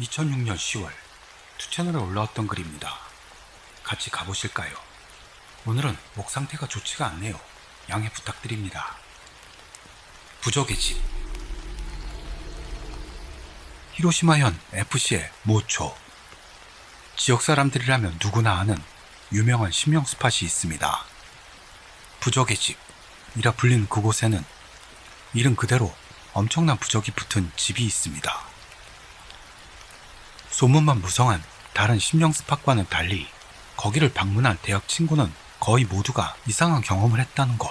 2006년 10월 투채널에 올라왔던 글입니다. 같이 가보실까요? 오늘은 목 상태가 좋지가 않네요. 양해 부탁드립니다. 부적의 집. 히로시마현 FC의 모초. 지역 사람들이라면 누구나 아는 유명한 신명 스팟이 있습니다. 부적의 집이라 불리는 그곳에는 이름 그대로 엄청난 부적이 붙은 집이 있습니다. 소문만 무성한 다른 신명 스팟과는 달리 거기를 방문한 대학 친구는 거의 모두가 이상한 경험을 했다는 것.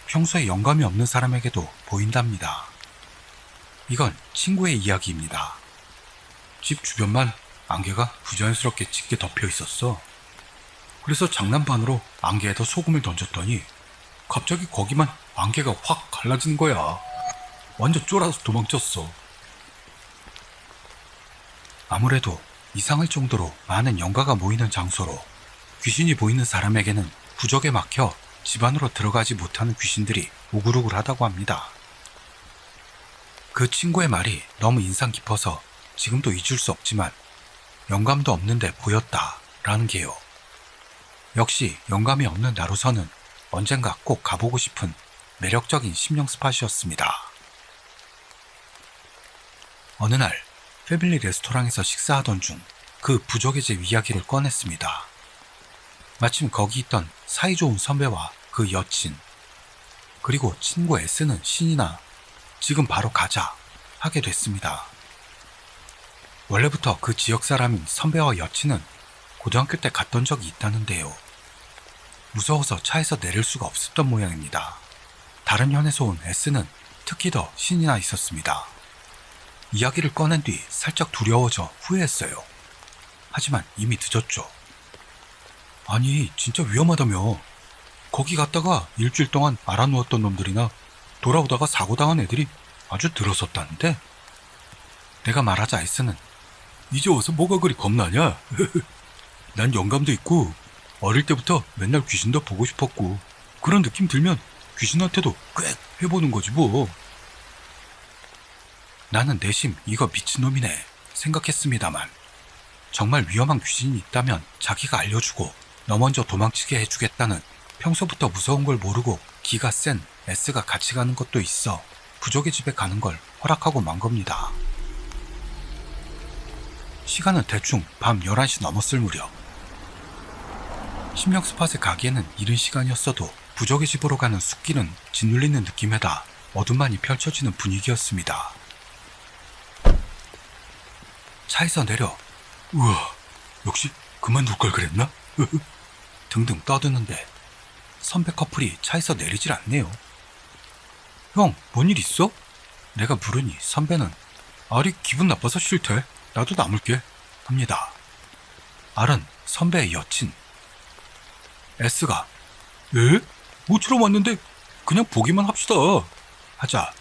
평소에 영감이 없는 사람에게도 보인답니다. 이건 친구의 이야기입니다. 집 주변만 안개가 부자연스럽게 짙게 덮여 있었어. 그래서 장난반으로 안개에다 소금을 던졌더니 갑자기 거기만 안개가 확 갈라진 거야. 완전 쫄아서 도망쳤어. 아무래도 이상할 정도로 많은 영가가 모이는 장소로 귀신이 보이는 사람에게는 부적에 막혀 집 안으로 들어가지 못하는 귀신들이 우글우글하다고 합니다. 그 친구의 말이 너무 인상 깊어서 지금도 잊을 수 없지만 영감도 없는데 보였다라는 게요. 역시 영감이 없는 나로서는 언젠가 꼭 가보고 싶은 매력적인 심령 스팟이었습니다. 어느 날 패밀리 레스토랑에서 식사하던 중 그 부적의 집 이야기를 꺼냈습니다. 마침 거기 있던 사이좋은 선배와 그 여친, 그리고 친구 S는 신이 나 지금 바로 가자 하게 됐습니다. 원래부터 그 지역 사람인 선배와 여친은 고등학교 때 갔던 적이 있다는데요. 무서워서 차에서 내릴 수가 없었던 모양입니다. 다른 현에서 온 S는 특히 더 신이 나 있었습니다. 이야기를 꺼낸 뒤 살짝 두려워져 후회했어요. 하지만 이미 늦었죠. 아니, 진짜 위험하다며. 거기 갔다가 일주일 동안 알아누웠던 놈들이나 돌아오다가 사고당한 애들이 아주 들어섰다는데. 내가 말하자 S는 이제 와서 뭐가 그리 겁나냐? 난 영감도 있고 어릴 때부터 맨날 귀신도 보고 싶었고 그런 느낌 들면 귀신한테도 꽤 해보는 거지 뭐. 나는 내심 이거 미친놈이네 생각했습니다만 정말 위험한 귀신이 있다면 자기가 알려주고 너 먼저 도망치게 해주겠다는 평소부터 무서운 걸 모르고 기가 센 S가 같이 가는 것도 있어 부적의 집에 가는 걸 허락하고 만 겁니다. 시간은 대충 밤 11시 넘었을 무렵. 심령 스팟에 가기에는 이른 시간이었어도 부적의 집으로 가는 숲길은 짓눌리는 느낌에다 어둠만이 펼쳐지는 분위기였습니다. 차에서 내려 우와, 역시 그만둘 걸 그랬나? 등등 떠드는데 선배 커플이 차에서 내리질 않네요. 형, 뭔 일 있어? 내가 물으니 선배는 알이 기분 나빠서 싫대. 나도 남을게 합니다. 알은 선배의 여친. S가 에? 모처럼 왔는데 그냥 보기만 합시다 하자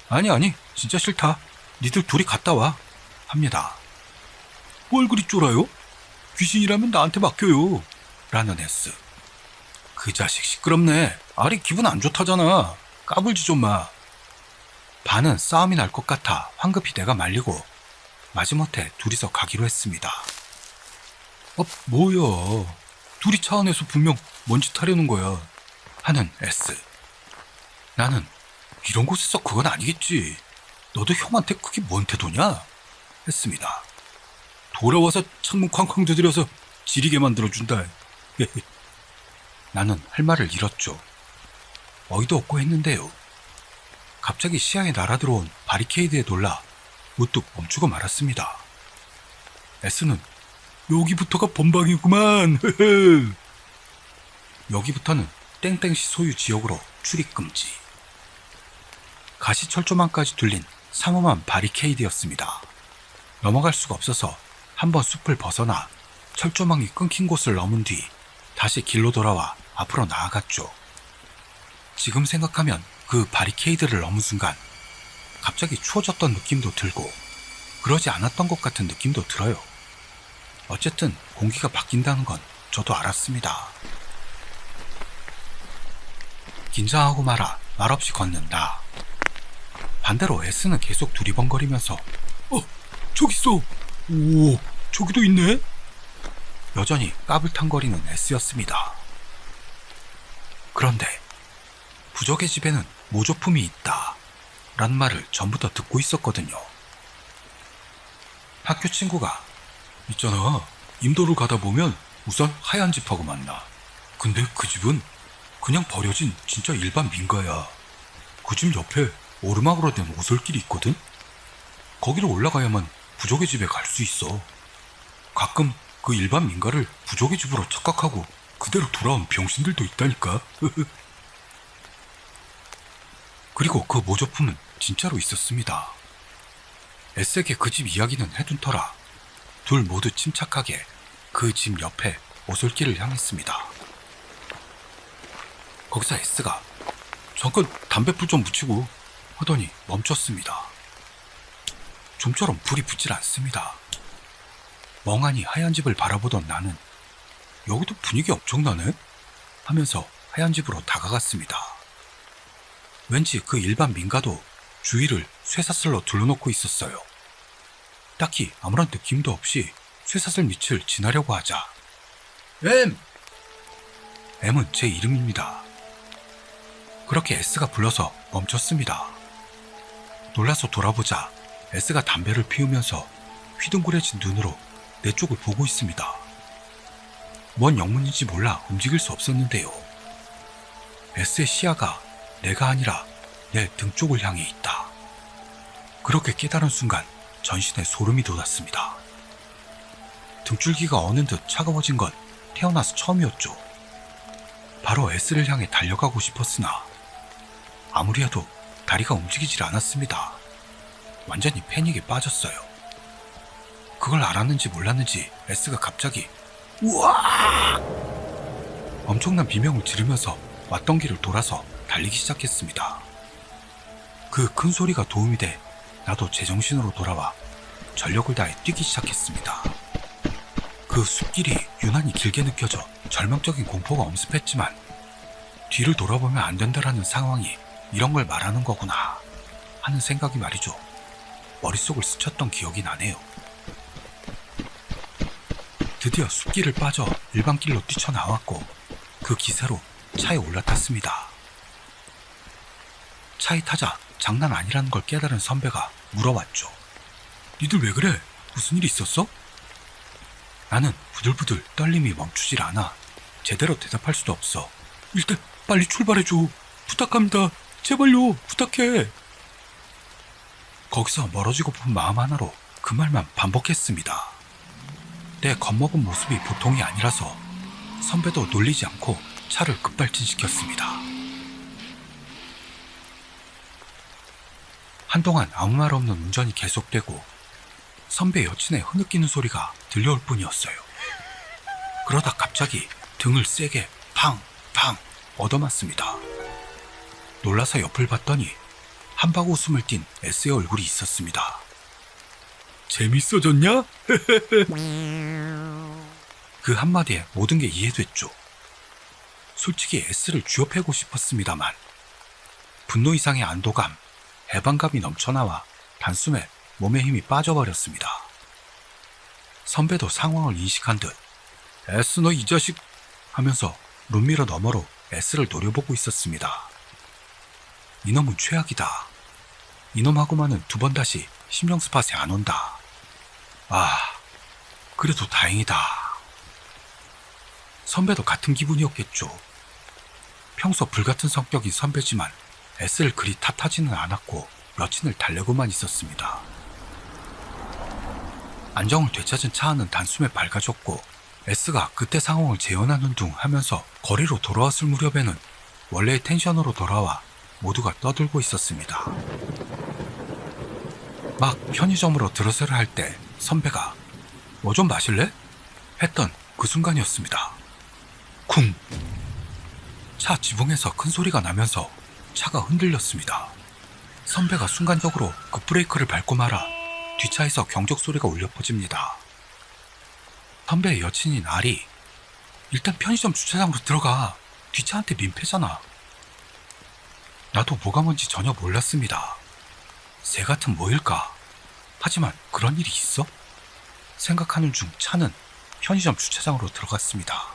아니 진짜 싫다. 니들 둘이 갔다 와 합니다. 뭘 그리 쫄아요? 귀신이라면 나한테 맡겨요 라는 S. 그 자식 시끄럽네. 알이 기분 안 좋다잖아. 까불지 좀 마. 반은 싸움이 날 것 같아 황급히 내가 말리고 마지못해 둘이서 가기로 했습니다. 뭐야. 둘이 차 안에서 분명 뭔 짓 하려는 거야 하는 S. 나는 이런 곳에서 그건 아니겠지. 너도 형한테 그게 뭔 태도냐? 했습니다. 돌아와서 창문 쾅쾅 두드려서 지리게 만들어준다. 나는 할 말을 잃었죠. 어이도 없고 했는데요. 갑자기 시야에 날아들어온 바리케이드에 놀라 우뚝 멈추고 말았습니다. S는 여기부터가 본방이구만. 여기부터는 땡땡시 소유 지역으로 출입 금지. 가시철조망까지 둘린 삼엄한 바리케이드였습니다. 넘어갈 수가 없어서 한번 숲을 벗어나 철조망이 끊긴 곳을 넘은 뒤 다시 길로 돌아와 앞으로 나아갔죠. 지금 생각하면 그 바리케이드를 넘은 순간 갑자기 추워졌던 느낌도 들고 그러지 않았던 것 같은 느낌도 들어요. 어쨌든 공기가 바뀐다는 건 저도 알았습니다. 긴장하고 말아 말없이 걷는 나. 반대로 S는 계속 두리번거리면서 저기 있어. 오, 저기도 있네. 여전히 까불탕거리는 S였습니다. 그런데 부적의 집에는 모조품이 있다 라는 말을 전부터 듣고 있었거든요. 학교 친구가 있잖아, 임도를 가다 보면 우선 하얀 집하고 만나. 근데 그 집은 그냥 버려진 진짜 일반 민가야. 그 집 옆에 오르막으로 된 오솔길이 있거든? 거기로 올라가야만 부족의 집에 갈 수 있어. 가끔 그 일반 민가를 부족의 집으로 착각하고 그대로 돌아온 병신들도 있다니까. 그리고 그 모조품은 진짜로 있었습니다. S에게 그 집 이야기는 해둔 터라 둘 모두 침착하게 그 집 옆에 오솔길을 향했습니다. 거기서 S가 잠깐 담배불 좀 묻히고 하더니 멈췄습니다. 좀처럼 불이 붙질 않습니다. 멍하니 하얀 집을 바라보던 나는 여기도 분위기 엄청나네? 하면서 하얀 집으로 다가갔습니다. 왠지 그 일반 민가도 주위를 쇠사슬로 둘러놓고 있었어요. 딱히 아무런 느낌도 없이 쇠사슬 밑을 지나려고 하자 M은 제 이름입니다. 그렇게 S가 불러서 멈췄습니다. 놀라서 돌아보자 S가 담배를 피우면서 휘둥그레진 눈으로 내 쪽을 보고 있습니다. 뭔 영문인지 몰라 움직일 수 없었는데요. S의 시야가 내가 아니라 내 등 쪽을 향해 있다. 그렇게 깨달은 순간 전신에 소름이 돋았습니다. 등줄기가 어는 듯 차가워진 건 태어나서 처음이었죠. 바로 S를 향해 달려가고 싶었으나 아무리 해도 다리가 움직이질 않았습니다. 완전히 패닉에 빠졌어요. 그걸 알았는지 몰랐는지 S가 갑자기 우와! 엄청난 비명을 지르면서 왔던 길을 돌아서 달리기 시작했습니다. 그 큰 소리가 도움이 돼 나도 제정신으로 돌아와 전력을 다해 뛰기 시작했습니다. 그 숲길이 유난히 길게 느껴져 절망적인 공포가 엄습했지만 뒤를 돌아보면 안 된다라는 상황이 이런 걸 말하는 거구나 하는 생각이 말이죠. 머릿속을 스쳤던 기억이 나네요. 드디어 숲길을 빠져 일반 길로 뛰쳐나왔고 그 기세로 차에 올라탔습니다. 차에 타자 장난 아니라는 걸 깨달은 선배가 물어왔죠. 니들 왜 그래? 무슨 일 있었어? 나는 부들부들 떨림이 멈추질 않아 제대로 대답할 수도 없어. 일단 빨리 출발해줘. 부탁합니다. 제발요. 부탁해. 거기서 멀어지고 본 마음 하나로 그 말만 반복했습니다. 내 겁먹은 모습이 보통이 아니라서 선배도 놀리지 않고 차를 급발진시켰습니다. 한동안 아무 말 없는 운전이 계속되고 선배 여친의 흐느끼는 소리가 들려올 뿐이었어요. 그러다 갑자기 등을 세게 팡! 얻어맞습니다. 놀라서 옆을 봤더니 한바구 웃음을 띤 S의 얼굴이 있었습니다. 재밌어졌냐? 그 한마디에 모든 게 이해됐죠. 솔직히 S를 쥐어패고 싶었습니다만 분노 이상의 안도감, 해방감이 넘쳐나와 단숨에 몸에 힘이 빠져버렸습니다. 선배도 상황을 인식한 듯 S 너 이 자식 하면서 룸미러 너머로 S를 노려보고 있었습니다. 이놈은 최악이다. 이놈하고만은 두 번 다시 심령 스팟에 안 온다. 아, 그래도 다행이다. 선배도 같은 기분이었겠죠. 평소 불같은 성격인 선배지만 S를 그리 탓하지는 않았고 여친을 달래고만 있었습니다. 안정을 되찾은 차 안은 단숨에 밝아졌고 S가 그때 상황을 재현하는 둥 하면서 거리로 돌아왔을 무렵에는 원래의 텐션으로 돌아와 모두가 떠들고 있었습니다. 막 편의점으로 들어서려 할 때 선배가 뭐 좀 마실래? 했던 그 순간이었습니다. 쿵! 차 지붕에서 큰 소리가 나면서 차가 흔들렸습니다. 선배가 순간적으로 급브레이크를 밟고 말아 뒷차에서 경적 소리가 울려 퍼집니다. 선배의 여친인 알이 일단 편의점 주차장으로 들어가. 뒷차한테 민폐잖아. 나도 뭐가 뭔지 전혀 몰랐습니다. 새 같은 뭐일까? 하지만 그런 일이 있어? 생각하는 중 차는 편의점 주차장으로 들어갔습니다.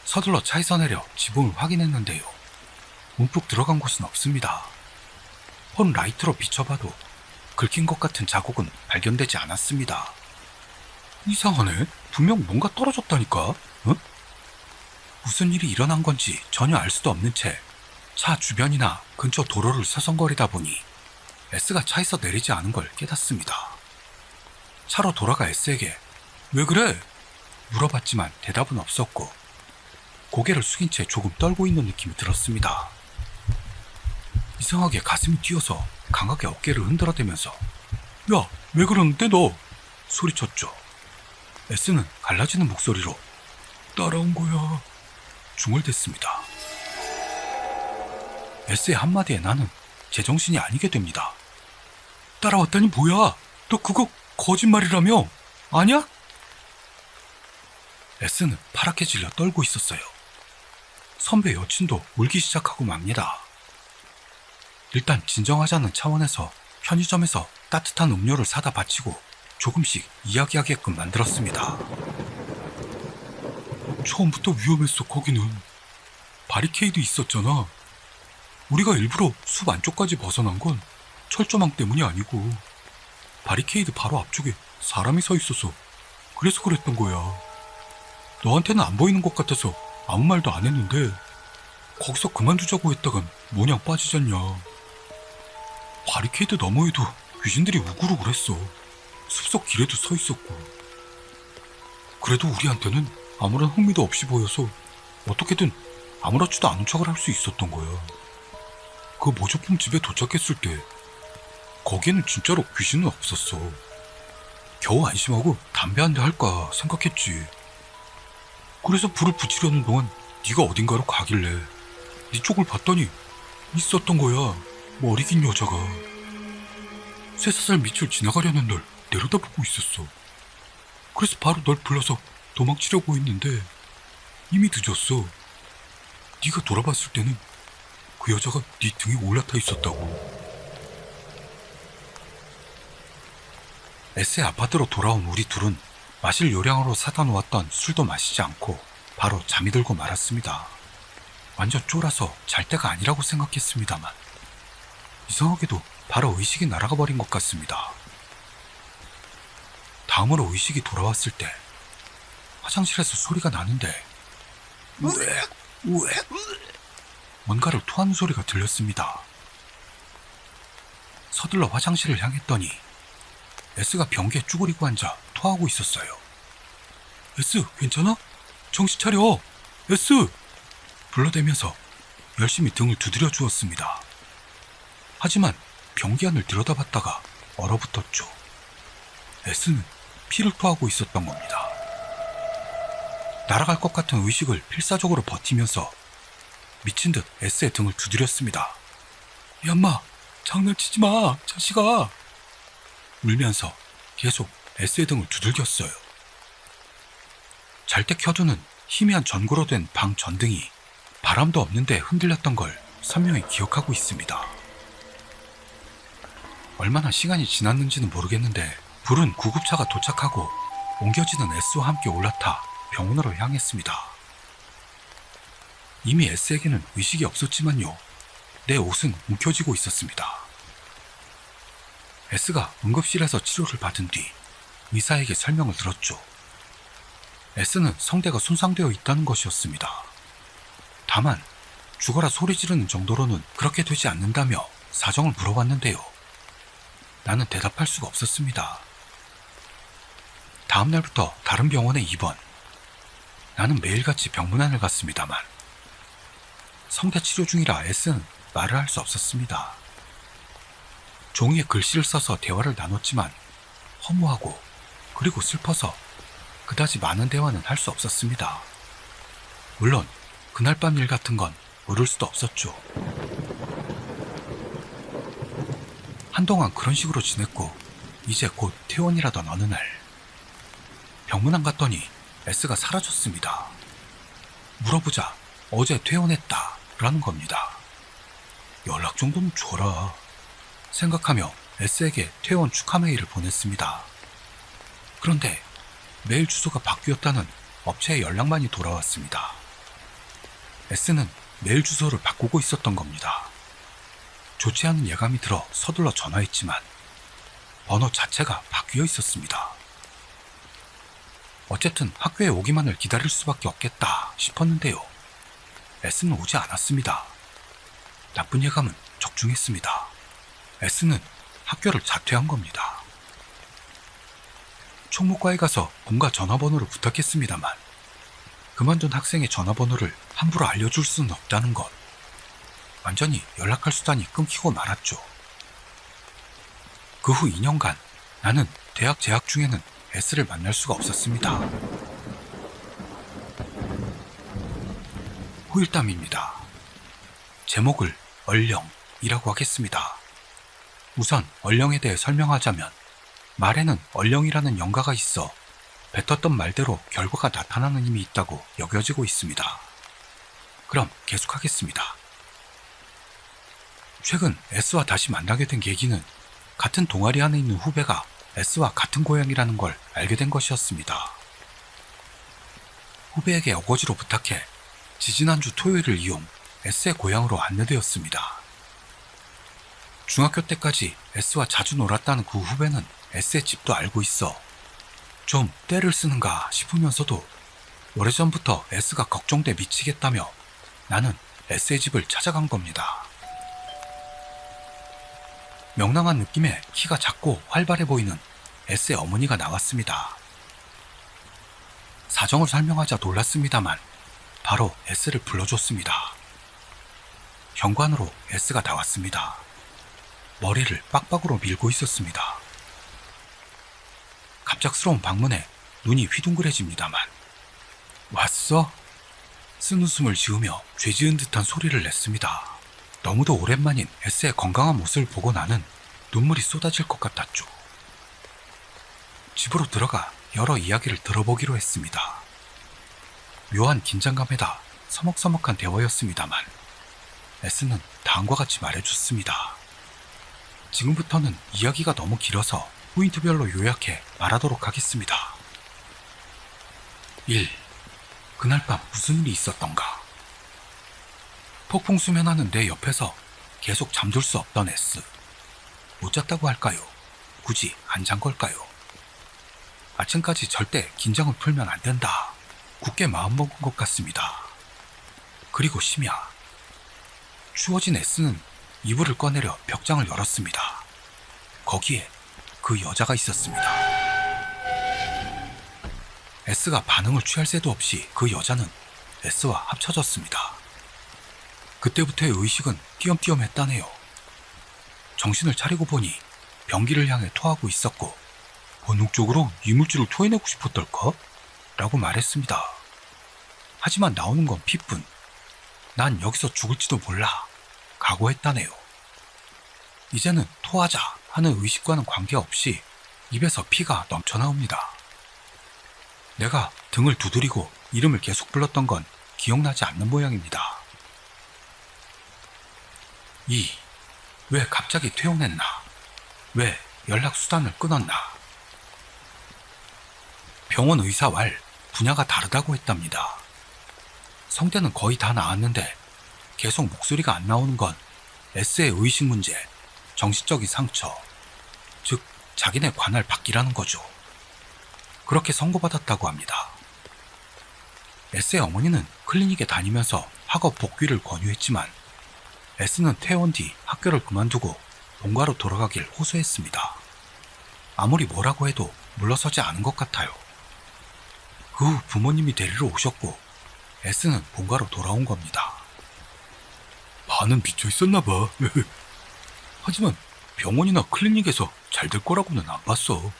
서둘러 차에서 내려 지붕을 확인했는데요. 움푹 들어간 곳은 없습니다. 폰 라이트로 비춰봐도 긁힌 것 같은 자국은 발견되지 않았습니다. 이상하네. 분명 뭔가 떨어졌다니까. 응? 무슨 일이 일어난 건지 전혀 알 수도 없는 채 차 주변이나 근처 도로를 서성거리다 보니 S가 차에서 내리지 않은 걸 깨닫습니다. 차로 돌아가 S에게 왜 그래? 물어봤지만 대답은 없었고 고개를 숙인 채 조금 떨고 있는 느낌이 들었습니다. 이상하게 가슴이 뛰어서 강하게 어깨를 흔들어대면서 야, 왜 그러는데 너? 소리쳤죠. S는 갈라지는 목소리로 따라온 거야. 중얼댔습니다. S의 한마디에 나는 제정신이 아니게 됩니다. 따라왔다니 뭐야? 너 그거 거짓말이라며? 아냐? S는 파랗게 질려 떨고 있었어요. 선배 여친도 울기 시작하고 맙니다. 일단 진정하자는 차원에서 편의점에서 따뜻한 음료를 사다 바치고 조금씩 이야기하게끔 만들었습니다. 처음부터 위험했어. 거기는 바리케이드 있었잖아. 우리가 일부러 숲 안쪽까지 벗어난 건 철조망 때문이 아니고 바리케이드 바로 앞쪽에 사람이 서 있어서 그래서 그랬던 거야. 너한테는 안 보이는 것 같아서 아무 말도 안 했는데 거기서 그만두자고 했다간 모냥 빠지잖냐. 바리케이드 너머에도 귀신들이 우글우글했어. 숲속 길에도 서 있었고. 그래도 우리한테는 아무런 흥미도 없이 보여서 어떻게든 아무렇지도 않은 척을 할 수 있었던 거야. 그 모조품 집에 도착했을 때 거기에는 진짜로 귀신은 없었어. 겨우 안심하고 담배 한 대 할까 생각했지. 그래서 불을 붙이려는 동안 네가 어딘가로 가길래 네 쪽을 봤더니 있었던 거야. 머리 긴 여자가. 3-4살 밑을 지나가려는 널 내려다보고 있었어. 그래서 바로 널 불러서 도망치려고 했는데 이미 늦었어. 네가 돌아봤을 때는 그 여자가 네 등에 올라타 있었다고. S의 아파트로 돌아온 우리 둘은 마실 요량으로 사다 놓았던 술도 마시지 않고 바로 잠이 들고 말았습니다. 완전 쫄아서 잘 때가 아니라고 생각했습니다만 이상하게도 바로 의식이 날아가 버린 것 같습니다. 다음으로 의식이 돌아왔을 때 화장실에서 소리가 나는데 우엑 우엑 뭔가를 토하는 소리가 들렸습니다. 서둘러 화장실을 향했더니 S가 변기에 쭈그리고 앉아 토하고 있었어요. S, 괜찮아? 정신 차려! S! 불러대면서 열심히 등을 두드려 주었습니다. 하지만 변기 안을 들여다봤다가 얼어붙었죠. S는 피를 토하고 있었던 겁니다. 날아갈 것 같은 의식을 필사적으로 버티면서 미친 듯 S의 등을 두드렸습니다. 얌마, 장난치지 마, 자식아! 울면서 계속 S의 등을 두들겼어요. 잘 때 켜두는 희미한 전구로 된 방 전등이 바람도 없는데 흔들렸던 걸 선명히 기억하고 있습니다. 얼마나 시간이 지났는지는 모르겠는데 불은 구급차가 도착하고 옮겨지는 S와 함께 올라타 병원으로 향했습니다. 이미 S에게는 의식이 없었지만요. 내 옷은 움켜쥐고 있었습니다. S가 응급실에서 치료를 받은 뒤 의사에게 설명을 들었죠. S는 성대가 손상되어 있다는 것이었습니다. 다만 죽어라 소리 지르는 정도로는 그렇게 되지 않는다며 사정을 물어봤는데요. 나는 대답할 수가 없었습니다. 다음 날부터 다른 병원에 입원. 나는 매일같이 병문안을 갔습니다만 성대 치료 중이라 S는 말을 할 수 없었습니다. 종이에 글씨를 써서 대화를 나눴지만 허무하고 그리고 슬퍼서 그다지 많은 대화는 할 수 없었습니다. 물론 그날 밤 일 같은 건 모를 수도 없었죠. 한동안 그런 식으로 지냈고 이제 곧 퇴원이라던 어느 날 병문안 갔더니 S가 사라졌습니다. 물어보자 어제 퇴원했다 라는 겁니다. 연락 정도는 줘라 생각하며 S에게 퇴원 축하 메일을 보냈습니다. 그런데 메일 주소가 바뀌었다는 업체의 연락만이 돌아왔습니다. S는 메일 주소를 바꾸고 있었던 겁니다. 좋지 않은 예감이 들어 서둘러 전화했지만 번호 자체가 바뀌어 있었습니다. 어쨌든 학교에 오기만을 기다릴 수밖에 없겠다 싶었는데요. S는 오지 않았습니다. 나쁜 예감은 적중했습니다. S는 학교를 자퇴한 겁니다. 총무과에 가서 본가 전화번호를 부탁했습니다만 그만둔 학생의 전화번호를 함부로 알려줄 수는 없다는 것. 완전히 연락할 수단이 끊기고 말았죠. 그 후 2년간 나는 대학 재학 중에는 S를 만날 수가 없었습니다. 후일담입니다. 제목을 얼령이라고 하겠습니다. 우선 얼령에 대해 설명하자면 말에는 얼령이라는 영가가 있어 뱉었던 말대로 결과가 나타나는 힘이 있다고 여겨지고 있습니다. 그럼 계속하겠습니다. 최근 S와 다시 만나게 된 계기는 같은 동아리 안에 있는 후배가 S와 같은 고향이라는 걸 알게 된 것이었습니다. 후배에게 어거지로 부탁해 지지난주 토요일을 이용 S의 고향으로 안내되었습니다. 중학교 때까지 S와 자주 놀았다는 그 후배는 S의 집도 알고 있어 좀 떼를 쓰는가 싶으면서도 오래전부터 S가 걱정돼 미치겠다며 나는 S의 집을 찾아간 겁니다. 명랑한 느낌의 키가 작고 활발해 보이는 S의 어머니가 나왔습니다. 사정을 설명하자 놀랐습니다만 바로 S를 불러줬습니다. 현관으로 S가 나왔습니다. 머리를 빡빡으로 밀고 있었습니다. 갑작스러운 방문에 눈이 휘둥그레집니다만 왔어? 쓴웃음을 지으며 죄지은 듯한 소리를 냈습니다. 너무도 오랜만인 S의 건강한 모습을 보고 나는 눈물이 쏟아질 것 같았죠. 집으로 들어가 여러 이야기를 들어보기로 했습니다. 묘한 긴장감에다 서먹서먹한 대화였습니다만 S는 다음과 같이 말해줬습니다. 지금부터는 이야기가 너무 길어서 포인트별로 요약해 말하도록 하겠습니다. 1. 그날 밤 무슨 일이 있었던가? 폭풍 수면하는 내 옆에서 계속 잠들 수 없던 S. 못 잤다고 할까요? 굳이 안 잔 걸까요? 아침까지 절대 긴장을 풀면 안 된다. 굳게 마음먹은 것 같습니다. 그리고 심야. 추워진 S는 이불을 꺼내려 벽장을 열었습니다. 거기에 그 여자가 있었습니다. S가 반응을 취할 새도 없이 그 여자는 S와 합쳐졌습니다. 그때부터의 의식은 띄엄띄엄했다네요. 정신을 차리고 보니 변기를 향해 토하고 있었고 본능적으로 이물질을 토해내고 싶었달까? 라고 말했습니다. 하지만 나오는 건 피뿐. 난 여기서 죽을지도 몰라. 각오했다네요. 이제는 토하자 하는 의식과는 관계없이 입에서 피가 넘쳐나옵니다. 내가 등을 두드리고 이름을 계속 불렀던 건 기억나지 않는 모양입니다. 2. 왜 갑자기 퇴원했나? 왜 연락수단을 끊었나? 병원 의사 왈 분야가 다르다고 했답니다. 성대는 거의 다 나았는데 계속 목소리가 안 나오는 건 S의 의식 문제, 정신적인 상처, 즉 자기네 관할 밖이라는 거죠. 그렇게 선고받았다고 합니다. S의 어머니는 클리닉에 다니면서 학업 복귀를 권유했지만 S는 퇴원 뒤 학교를 그만두고 본가로 돌아가길 호소했습니다. 아무리 뭐라고 해도 물러서지 않은 것 같아요. 그 후 부모님이 데리러 오셨고 S는 본가로 돌아온 겁니다. 반은 미쳐있었나봐. 하지만 병원이나 클리닉에서 잘 될 거라고는 안 봤어.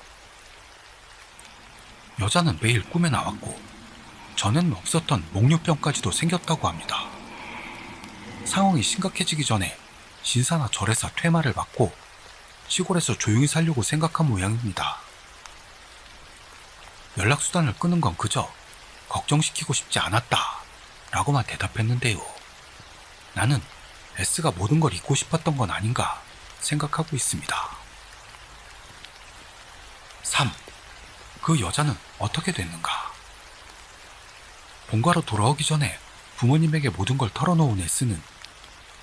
여자는 매일 꿈에 나왔고 전에는 없었던 목류병까지도 생겼다고 합니다. 상황이 심각해지기 전에 신사나 절에서 퇴마를 받고 시골에서 조용히 살려고 생각한 모양입니다. 연락수단을 끊은 건 그저 걱정시키고 싶지 않았다 라고만 대답했는데요. 나는 S가 모든 걸 잊고 싶었던 건 아닌가 생각하고 있습니다. 3. 그 여자는 어떻게 됐는가? 본가로 돌아오기 전에 부모님에게 모든 걸 털어놓은 S는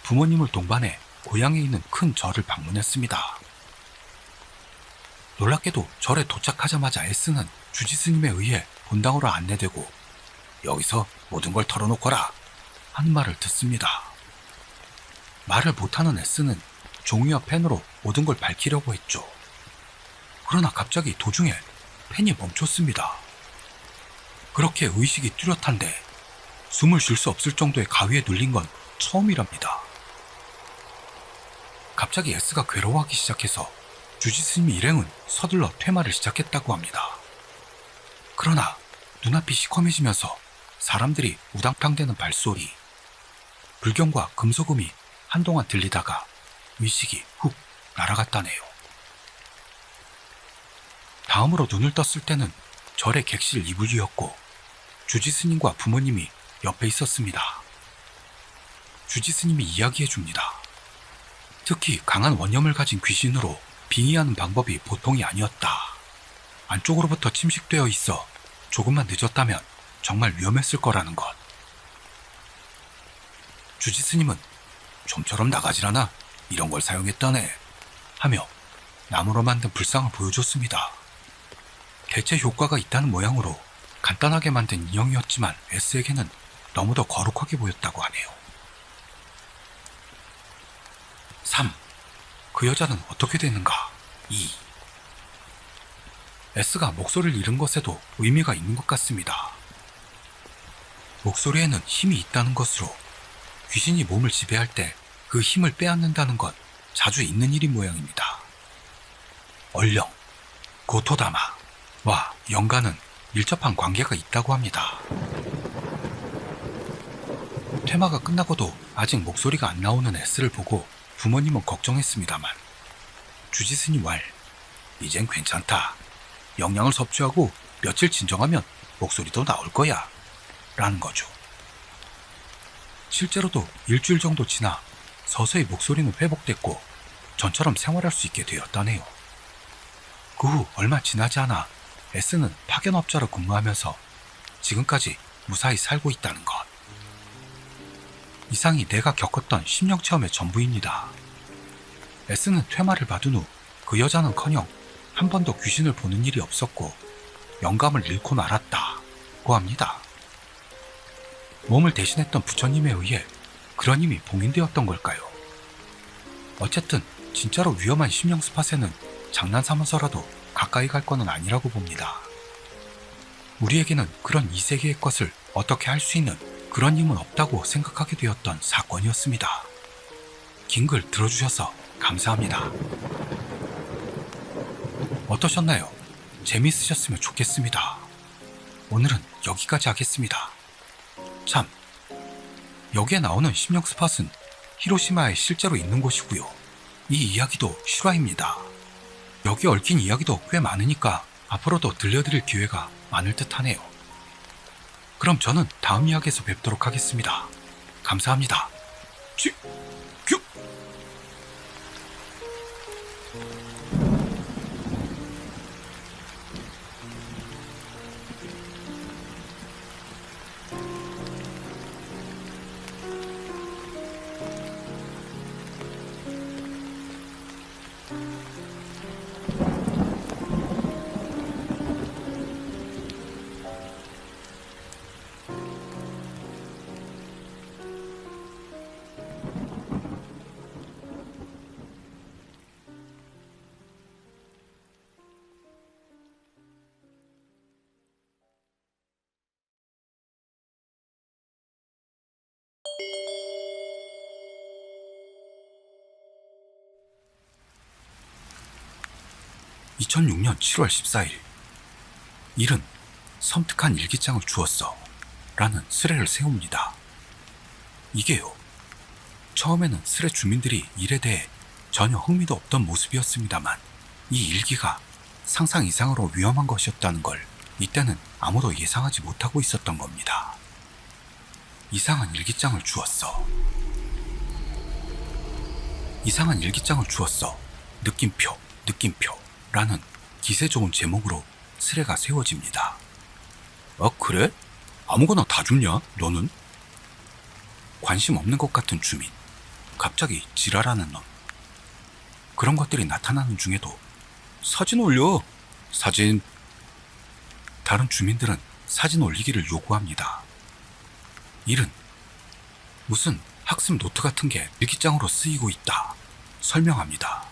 부모님을 동반해 고향에 있는 큰 절을 방문했습니다. 놀랍게도 절에 도착하자마자 S는 주지스님에 의해 본당으로 안내되고 여기서 모든 걸 털어놓거라 하는 말을 듣습니다. 말을 못하는 S는 종이와 펜으로 모든 걸 밝히려고 했죠. 그러나 갑자기 도중에 펜이 멈췄습니다. 그렇게 의식이 뚜렷한데 숨을 쉴 수 없을 정도의 가위에 눌린 건 처음이랍니다. 갑자기 S가 괴로워하기 시작해서 주지스님 일행은 서둘러 퇴마를 시작했다고 합니다. 그러나 눈앞이 시커매지면서 사람들이 우당탕대는 발소리, 불경과 금소금이 한동안 들리다가 의식이 훅 날아갔다네요. 다음으로 눈을 떴을 때는 절의 객실 이불이었고 주지스님과 부모님이 옆에 있었습니다. 주지스님이 이야기해줍니다. 특히 강한 원념을 가진 귀신으로 빙의하는 방법이 보통이 아니었다. 안쪽으로부터 침식되어 있어 조금만 늦었다면 정말 위험했을 거라는 것. 주지스님은 좀처럼 나가질 않아 이런 걸 사용했다네 하며 나무로 만든 불상을 보여줬습니다. 대체 효과가 있다는 모양으로 간단하게 만든 인형이었지만 S에게는 너무도 거룩하게 보였다고 하네요. 3. 그 여자는 어떻게 됐는가? 2. S가 목소리를 잃은 것에도 의미가 있는 것 같습니다. 목소리에는 힘이 있다는 것으로 귀신이 몸을 지배할 때 그 힘을 빼앗는다는 건 자주 있는 일인 모양입니다. 얼령, 고토다마와 영가는 밀접한 관계가 있다고 합니다. 퇴마가 끝나고도 아직 목소리가 안 나오는 S를 보고 부모님은 걱정했습니다만 주지스님 말, 이젠 괜찮다. 영양을 섭취하고 며칠 진정하면 목소리도 나올 거야 라는 거죠. 실제로도 일주일 정도 지나 서서히 목소리는 회복됐고 전처럼 생활할 수 있게 되었다네요. 그 후 얼마 지나지 않아 S는 파견업자로 근무하면서 지금까지 무사히 살고 있다는 것. 이상이 내가 겪었던 심령체험의 전부입니다. S는 퇴마를 받은 후 그 여자는커녕 한 번도 귀신을 보는 일이 없었고 영감을 잃고 말았다고 합니다. 몸을 대신했던 부처님에 의해 그런 힘이 봉인되었던 걸까요? 어쨌든 진짜로 위험한 심령 스팟에는 장난삼아서라도 가까이 갈 거는 아니라고 봅니다. 우리에게는 그런 이 세계의 것을 어떻게 할 수 있는 그런 힘은 없다고 생각하게 되었던 사건이었습니다. 긴 글 들어주셔서 감사합니다. 어떠셨나요? 재미있으셨으면 좋겠습니다. 오늘은 여기까지 하겠습니다. 참, 여기에 나오는 심령 스팟은 히로시마에 실제로 있는 곳이고요. 이 이야기도 실화입니다. 여기 얽힌 이야기도 꽤 많으니까 앞으로도 들려드릴 기회가 많을 듯 하네요. 그럼 저는 다음 이야기에서 뵙도록 하겠습니다. 감사합니다. 큐! 2006년 7월 14일 일은 섬뜩한 일기장을 주었어 라는 스레를 세웁니다. 이게요, 처음에는 스레 주민들이 일에 대해 전혀 흥미도 없던 모습이었습니다만 이 일기가 상상 이상으로 위험한 것이었다는 걸 이때는 아무도 예상하지 못하고 있었던 겁니다. 이상한 일기장을 주었어. 이상한 일기장을 주었어. 느낌표 라는 기세 좋은 제목으로 스레가 세워집니다. 아, 그래? 아무거나 다 줍냐, 너는? 관심 없는 것 같은 주민, 갑자기 지랄하는 놈. 그런 것들이 나타나는 중에도 사진 올려, 사진. 다른 주민들은 사진 올리기를 요구합니다. 일은 무슨 학습 노트 같은 게 일기장으로 쓰이고 있다 설명합니다.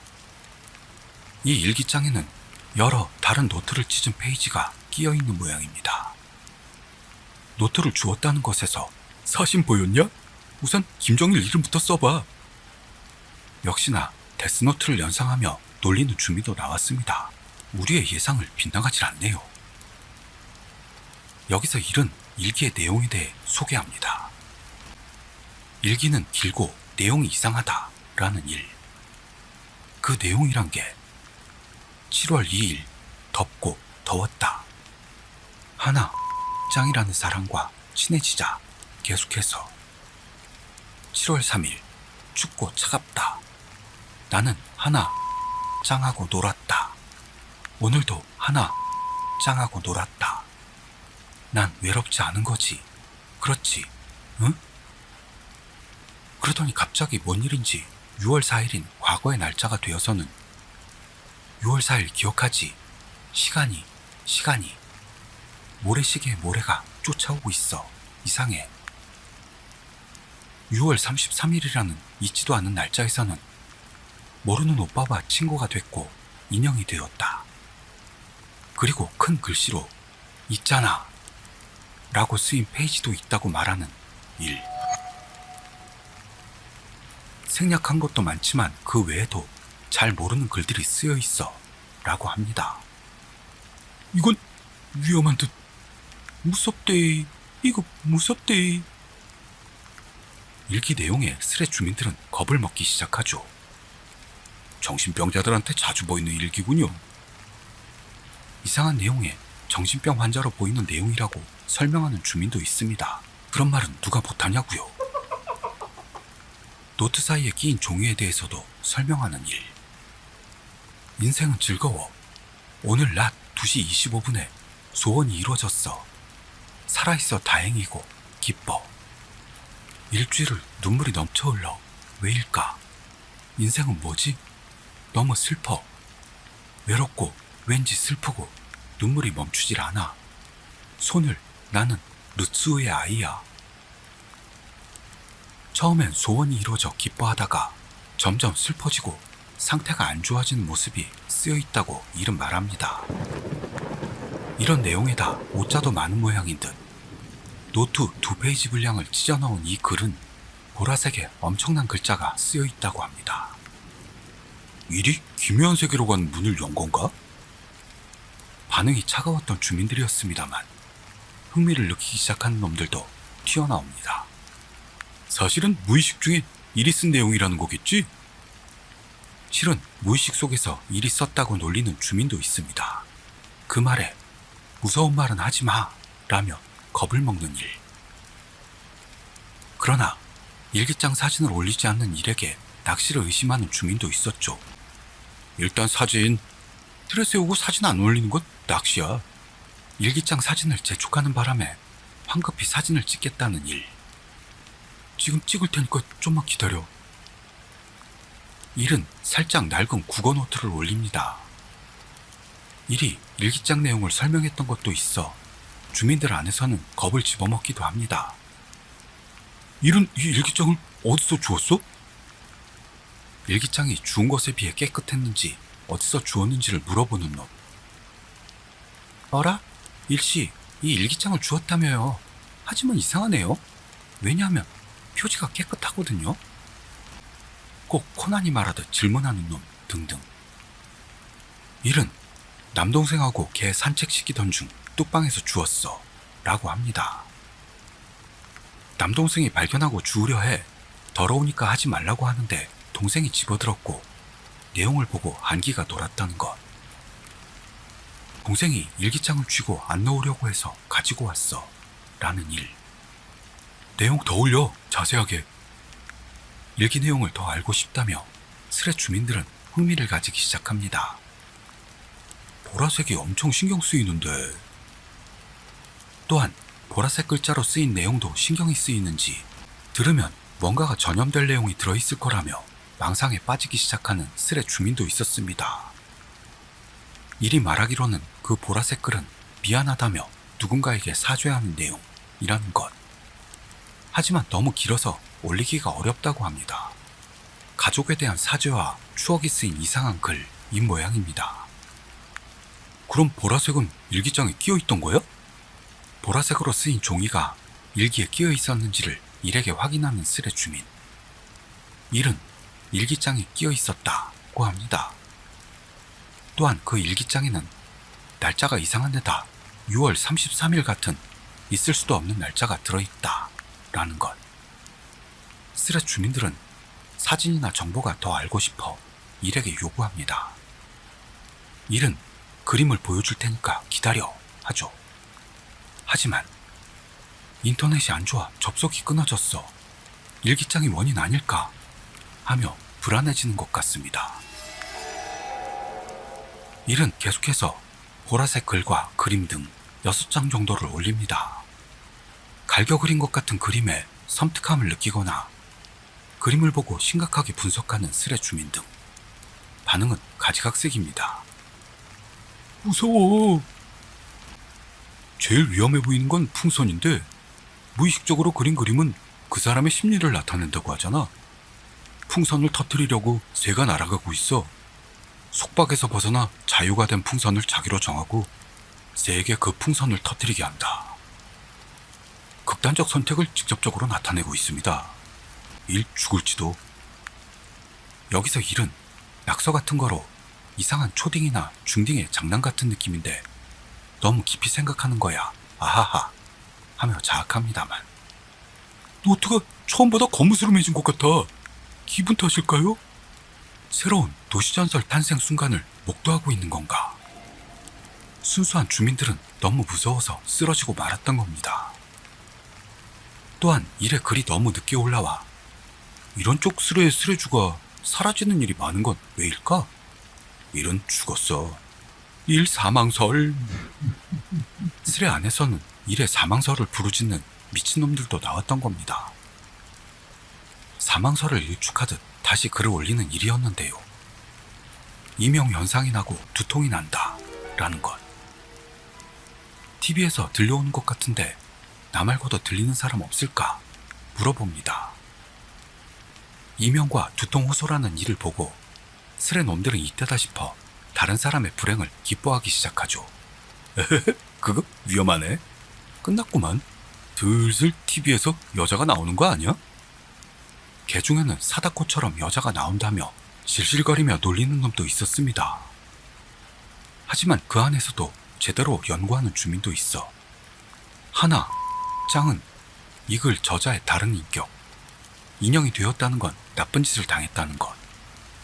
이 일기장에는 여러 다른 노트를 찢은 페이지가 끼어 있는 모양입니다. 노트를 주었다는 것에서 사진 보였냐? 우선 김정일 이름부터 써봐. 역시나 데스노트를 연상하며 놀리는 주민도 나왔습니다. 우리의 예상을 빗나가질 않네요. 여기서 일은 일기의 내용에 대해 소개합니다. 일기는 길고 내용이 이상하다라는 일. 그 내용이란 게 7월 2일 덥고 더웠다. 하나 짱이라는 사람과 친해지자 계속해서 7월 3일 춥고 차갑다. 나는 하나 짱하고 놀았다. 오늘도 하나 짱하고 놀았다. 난 외롭지 않은 거지. 그렇지, 응? 그러더니 갑자기 뭔 일인지 6월 4일인 과거의 날짜가 되어서는 6월 4일 기억하지? 시간이 모래시계의 모래가 쫓아오고 있어. 이상해. 6월 33일이라는 잊지도 않은 날짜에서는 모르는 오빠와 친구가 됐고 인형이 되었다. 그리고 큰 글씨로 있잖아 라고 쓰인 페이지도 있다고 말하는 일. 생략한 것도 많지만 그 외에도 잘 모르는 글들이 쓰여 있어 라고 합니다. 이건 위험한 듯. 무섭대. 이거 무섭대. 일기 내용에 스레 주민들은 겁을 먹기 시작하죠. 정신병자들한테 자주 보이는 일기군요. 이상한 내용에 정신병 환자로 보이는 내용이라고 설명하는 주민도 있습니다. 그런 말은 누가 못하냐고요. 노트 사이에 끼인 종이에 대해서도 설명하는 일. 인생은 즐거워. 오늘 낮 2시 25분에 소원이 이루어졌어. 살아있어 다행이고 기뻐. 일주일을 눈물이 넘쳐 흘러. 왜일까? 인생은 뭐지? 너무 슬퍼. 외롭고 왠지 슬프고 눈물이 멈추질 않아. 손을 나는 르츠우의 아이야. 처음엔 소원이 이루어져 기뻐하다가 점점 슬퍼지고 상태가 안 좋아지는 모습이 쓰여 있다고 일은 말합니다. 이런 내용에다 오자도 많은 모양인 듯 노트 2페이지 분량을 찢어 넣은 이 글은 보라색에 엄청난 글자가 쓰여 있다고 합니다. 일이 기묘한 세계로 간 문을 연 건가? 반응이 차가웠던 주민들이었습니다만 흥미를 느끼기 시작하는 놈들도 튀어나옵니다. 사실은 무의식 중에 일이 쓴 내용이라는 거겠지? 실은 무의식 속에서 일이 썼다고 놀리는 주민도 있습니다. 그 말에 무서운 말은 하지 마 라며 겁을 먹는 일. 그러나 일기장 사진을 올리지 않는 일에게 낚시를 의심하는 주민도 있었죠. 일단 사진, 틀에 세우고 사진 안 올리는 건 낚시야. 일기장 사진을 재촉하는 바람에 황급히 사진을 찍겠다는 일. 지금 찍을 테니까 좀만 기다려. 일은 살짝 낡은 국어 노트를 올립니다. 일이 일기장 내용을 설명했던 것도 있어 주민들 안에서는 겁을 집어먹기도 합니다. 일은 이 일기장을 어디서 주웠어? 일기장이 주운 것에 비해 깨끗했는지 어디서 주웠는지를 물어보는 놈. 어라? 일씨, 이 일기장을 주웠다며요. 하지만 이상하네요. 왜냐하면 표지가 깨끗하거든요. 꼭 코난이 말하듯 질문하는 놈 등등. 일은 남동생하고 개 산책시키던 중 뚝방에서 주웠어 라고 합니다. 남동생이 발견하고 주우려 해 더러우니까 하지 말라고 하는데 동생이 집어들었고 내용을 보고 한기가 돌았다는 것. 동생이 일기장을 쥐고 안 넣으려고 해서 가지고 왔어 라는 일. 내용 더 올려, 자세하게. 일기 내용을 더 알고 싶다며 스레 주민들은 흥미를 가지기 시작합니다. 보라색이 엄청 신경 쓰이는데. 또한 보라색 글자로 쓰인 내용도 신경이 쓰이는지 들으면 뭔가가 전염될 내용이 들어있을 거라며 망상에 빠지기 시작하는 스레 주민도 있었습니다. 이리 말하기로는 그 보라색 글은 미안하다며 누군가에게 사죄하는 내용이라는 것. 하지만 너무 길어서 올리기가 어렵다고 합니다. 가족에 대한 사죄와 추억이 쓰인 이상한 글인 모양입니다. 그럼 보라색은 일기장에 끼어있던 거야? 보라색으로 쓰인 종이가 일기에 끼어 있었는지를 일에게 확인하는 스레 주민. 일은 일기장에 끼어 있었다고 합니다. 또한 그 일기장에는 날짜가 이상한 데다 6월 33일 같은 있을 수도 없는 날짜가 들어있다 라는 것. 스레 주민들은 사진이나 정보가 더 알고 싶어 일에게 요구합니다. 일은 그림을 보여줄 테니까 기다려 하죠. 하지만 인터넷이 안 좋아 접속이 끊어졌어. 일기장이 원인 아닐까 하며 불안해지는 것 같습니다. 일은 계속해서 보라색 글과 그림 등 6장 정도를 올립니다. 갈겨 그린 것 같은 그림에 섬뜩함을 느끼거나 그림을 보고 심각하게 분석하는 스레 주민 등 반응은 가지각색입니다. 무서워. 제일 위험해 보이는 건 풍선인데 무의식적으로 그린 그림은 그 사람의 심리를 나타낸다고 하잖아. 풍선을 터뜨리려고 새가 날아가고 있어. 속박에서 벗어나 자유가 된 풍선을 자기로 정하고 새에게 그 풍선을 터뜨리게 한다. 극단적 선택을 직접적으로 나타내고 있습니다. 일 죽을지도. 여기서 일은 낙서 같은 거로 이상한 초딩이나 중딩의 장난 같은 느낌인데 너무 깊이 생각하는 거야. 아하하 하며 자학합니다만. 노트가 처음보다 거무스름해진 것 같아. 기분 탓일까요? 새로운 도시전설 탄생 순간을 목도하고 있는 건가? 순수한 주민들은 너무 무서워서 쓰러지고 말았던 겁니다. 또한 일의 글이 너무 늦게 올라와 이런 쪽 스레의 스레주가 사라지는 일이 많은 건 왜일까? 일은 죽었어. 일 사망설. 스레 안에서는 일의 사망설을 부르짖는 미친놈들도 나왔던 겁니다. 사망설을 일축하듯 다시 글을 올리는 일이었는데요. 이명현상이 나고 두통이 난다 라는 것. TV에서 들려오는 것 같은데 나 말고도 들리는 사람 없을까 물어봅니다. 이명과 두통 호소라는 일을 보고 스레 놈들은 이때다 싶어 다른 사람의 불행을 기뻐하기 시작하죠. 그거 위험하네. 끝났구만. 슬슬 TV에서 여자가 나오는 거 아니야? 개 중에는 사다코처럼 여자가 나온다며 실실거리며 놀리는 놈도 있었습니다. 하지만 그 안에서도 제대로 연구하는 주민도 있어. 하나, 짱은 이 글 저자의 다른 인격, 인형이 되었다는 건 나쁜 짓을 당했다는 것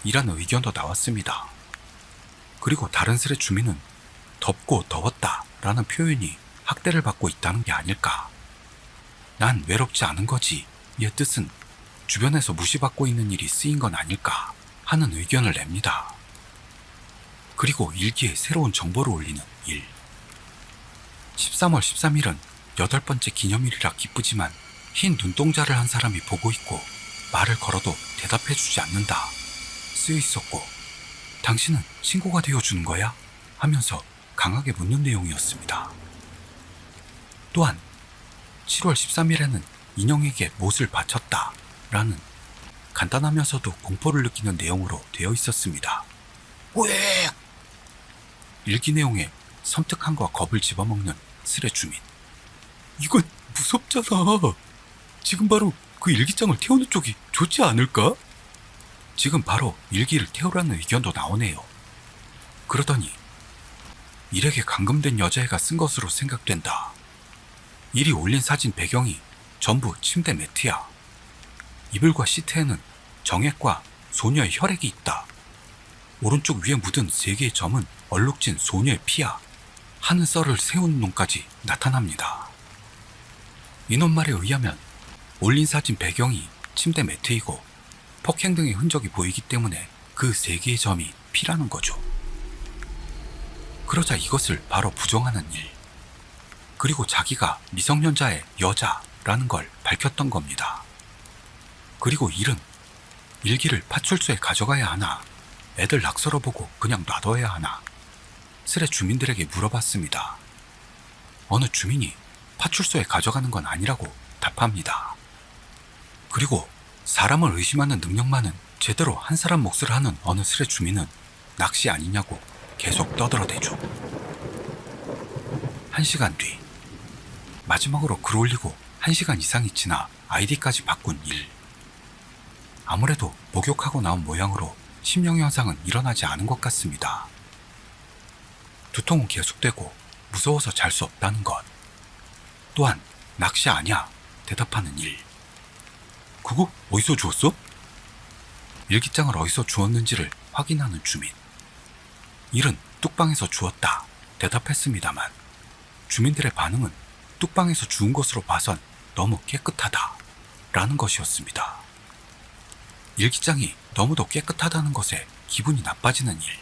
이라는 의견도 나왔습니다. 그리고 다른 스레 주민은 덥고 더웠다 라는 표현이 학대를 받고 있다는 게 아닐까. 난 외롭지 않은 거지 의 뜻은 주변에서 무시받고 있는 일이 쓰인 건 아닐까 하는 의견을 냅니다. 그리고 일기에 새로운 정보를 올리는 일. 13월 13일은 8번째 기념일이라 기쁘지만 흰 눈동자를 한 사람이 보고 있고 말을 걸어도 대답해주지 않는다 쓰여 있었고 당신은 신고가 되어주는 거야? 하면서 강하게 묻는 내용이었습니다. 또한 7월 13일에는 인형에게 못을 바쳤다 라는 간단하면서도 공포를 느끼는 내용으로 되어 있었습니다. 왜? 일기 내용에 섬뜩함과 겁을 집어먹는 스레 주민. 이건 무섭잖아. 지금 바로 그 일기장을 태우는 쪽이 좋지 않을까? 지금 바로 일기를 태우라는 의견도 나오네요. 그러더니 일에게 감금된 여자애가 쓴 것으로 생각된다. 일이 올린 사진 배경이 전부 침대 매트야. 이불과 시트에는 정액과 소녀의 혈액이 있다. 오른쪽 위에 묻은 3개의 점은 얼룩진 소녀의 피야. 하는 썰을 세운 놈까지 나타납니다. 이놈 말에 의하면 올린 사진 배경이 침대 매트이고 폭행 등의 흔적이 보이기 때문에 그 3개의 점이 피라는 거죠. 그러자 이것을 바로 부정하는 일. 그리고 자기가 미성년자의 여자라는 걸 밝혔던 겁니다. 그리고 일은 일기를 파출소에 가져가야 하나, 애들 낙서로 보고 그냥 놔둬야 하나, 스레 주민들에게 물어봤습니다. 어느 주민이 파출소에 가져가는 건 아니라고 답합니다. 그리고 사람을 의심하는 능력만은 제대로 한 사람 몫을 하는 어느 스레 주민은 낚시 아니냐고 계속 떠들어대죠. 1시간 뒤, 마지막으로 글 올리고 1시간 이상이 지나 아이디까지 바꾼 일. 아무래도 목욕하고 나온 모양으로 심령현상은 일어나지 않은 것 같습니다. 두통은 계속되고 무서워서 잘 수 없다는 것. 또한 낚시 아니야 대답하는 일. 그거 어디서 주웠어? 일기장을 어디서 주웠는지를 확인하는 주민. 일은 뚝방에서 주웠다 대답했습니다만 주민들의 반응은 뚝방에서 주운 것으로 봐선 너무 깨끗하다 라는 것이었습니다. 일기장이 너무도 깨끗하다는 것에 기분이 나빠지는 일.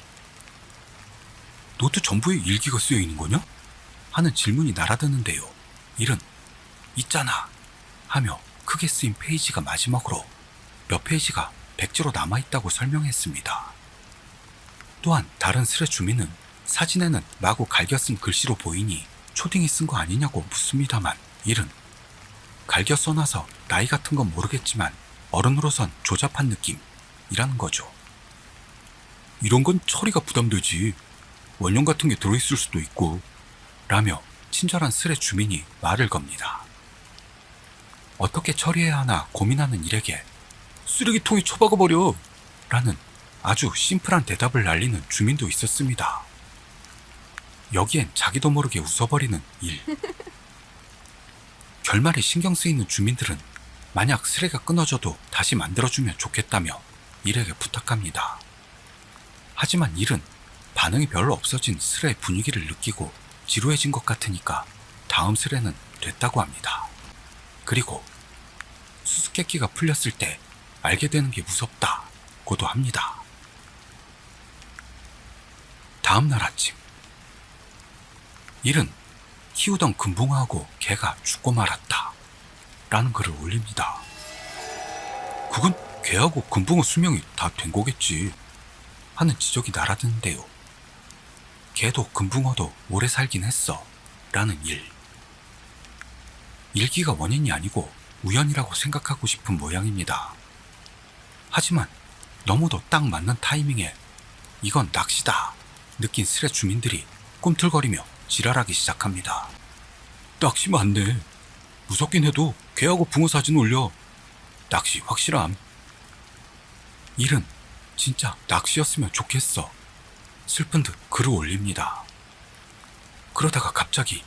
노트 전부에 일기가 쓰여 있는 거냐? 하는 질문이 날아드는데요. 일은 있잖아 하며 크게 쓰인 페이지가 마지막으로 몇 페이지가 백지로 남아있다고 설명했습니다. 또한 다른 스레 주민은 사진에는 마구 갈겨 쓴 글씨로 보이니 초딩이 쓴 거 아니냐고 묻습니다만 일은 갈겨 써놔서 나이 같은 건 모르겠지만 어른으로선 조잡한 느낌이라는 거죠. 이런 건 처리가 부담되지. 원형 같은 게 들어있을 수도 있고 라며 친절한 스레 주민이 말을 겁니다. 어떻게 처리해야 하나 고민하는 일에게 쓰레기통에 처박아버려 라는 아주 심플한 대답을 날리는 주민도 있었습니다. 여기엔 자기도 모르게 웃어버리는 일. 결말에 신경 쓰이는 주민들은 만약 쓰레기가 끊어져도 다시 만들어주면 좋겠다며 일에게 부탁합니다. 하지만 일은 반응이 별로 없어진 스레의 분위기를 느끼고 지루해진 것 같으니까 다음 스레는 됐다고 합니다. 그리고 수수께끼가 풀렸을 때 알게 되는 게 무섭다고도 합니다. 다음 날 아침, 일은 키우던 금붕어하고 개가 죽고 말았다 라는 글을 올립니다. 그건 개하고 금붕어 수명이 다 된 거겠지 하는 지적이 날아드는데요. 개도 금붕어도 오래 살긴 했어 라는 일. 일기가 원인이 아니고 우연이라고 생각하고 싶은 모양입니다. 하지만 너무도 딱 맞는 타이밍에 이건 낚시다 느낀 스레 주민들이 꿈틀거리며 지랄하기 시작합니다. 낚시 맞네. 무섭긴 해도 개하고 붕어 사진 올려. 낚시 확실함. 일은 진짜 낚시였으면 좋겠어. 슬픈 듯 글을 올립니다. 그러다가 갑자기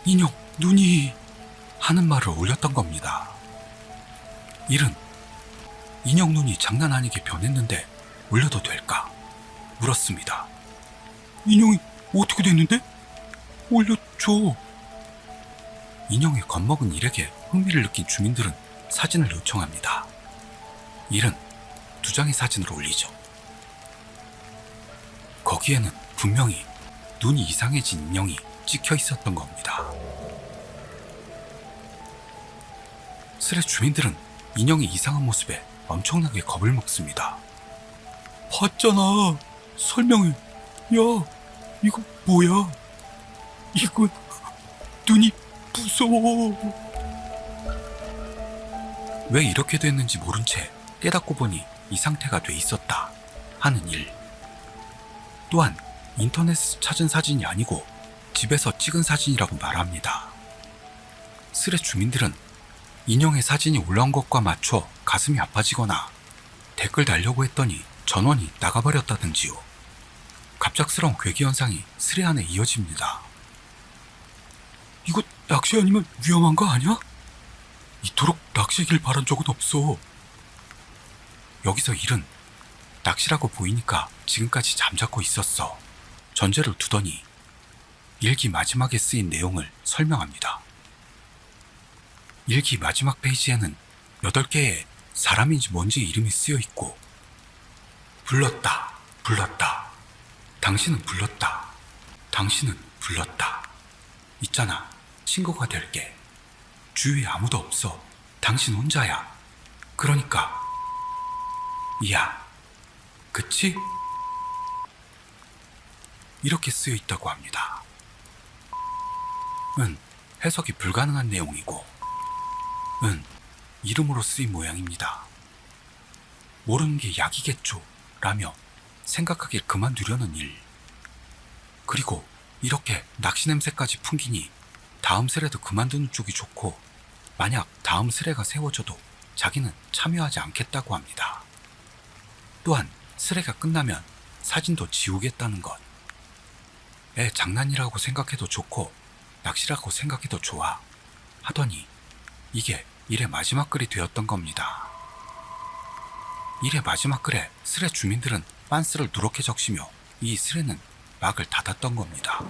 인형 눈이 하는 말을 올렸던 겁니다. 일은 인형 눈이 장난 아니게 변했는데 올려도 될까? 물었습니다. 인형이 어떻게 됐는데? 올려줘. 인형에 겁먹은 일에게 흥미를 느낀 주민들은 사진을 요청합니다. 일은 2장의 사진을 올리죠. 거기에는 분명히 눈이 이상해진 인형이 찍혀 있었던 겁니다. 스레 주민들은 인형의 이상한 모습에 엄청나게 겁을 먹습니다. 봤잖아. 설명해. 야, 이거 뭐야? 이건 눈이 무서워. 왜 이렇게 됐는지 모른 채 깨닫고 보니 이 상태가 돼 있었다 하는 일. 또한 인터넷에서 찾은 사진이 아니고 집에서 찍은 사진이라고 말합니다. 스레 주민들은 인형의 사진이 올라온 것과 맞춰 가슴이 아파지거나 댓글 달려고 했더니 전원이 나가버렸다든지요. 갑작스러운 괴기현상이 스레 안에 이어집니다. 이거 낚시 아니면 위험한 거 아니야? 이토록 낚시길 바란 적은 없어. 여기서 일은 낚시라고 보이니까 지금까지 잠자코 있었어 전제를 두더니 일기 마지막에 쓰인 내용을 설명합니다. 일기 마지막 페이지에는 8개의 사람인지 뭔지 이름이 쓰여 있고 불렀다, 불렀다, 당신은 불렀다, 당신은 불렀다. 있잖아, 친구가 될게. 주위에 아무도 없어. 당신 혼자야. 그러니까. 이야, 그치? 이렇게 쓰여 있다고 합니다. 해석이 불가능한 내용이고, 이름으로 쓰인 모양입니다. 모르는 게 약이겠죠 라며 생각하길 그만두려는 일. 그리고 이렇게 낚시 냄새까지 풍기니 다음 세례도 그만두는 쪽이 좋고, 만약 다음 세례가 세워져도 자기는 참여하지 않겠다고 합니다. 또한 세례가 끝나면 사진도 지우겠다는 것. 장난이라고 생각해도 좋고 낚시라고 생각해도 좋아 하더니 이게 일의 마지막 글이 되었던 겁니다. 일의 마지막 글에 스레 주민들은 빤스를 누렇게 적시며 이 스레는 막을 닫았던 겁니다.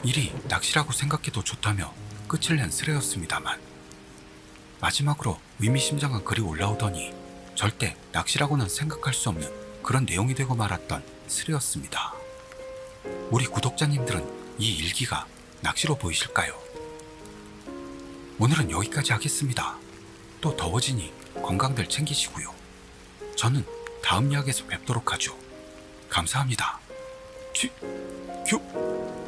일이 낚시라고 생각해도 좋다며 끝을 낸 스레였습니다만, 마지막으로 의미심장한 글이 올라오더니 절대 낚시라고는 생각할 수 없는 그런 내용이 되고 말았던 스레였습니다. 우리 구독자님들은 이 일기가 낚시로 보이실까요? 오늘은 여기까지 하겠습니다. 또 더워지니 건강들 챙기시고요. 저는 다음 이야기에서 뵙도록 하죠. 감사합니다. 큐!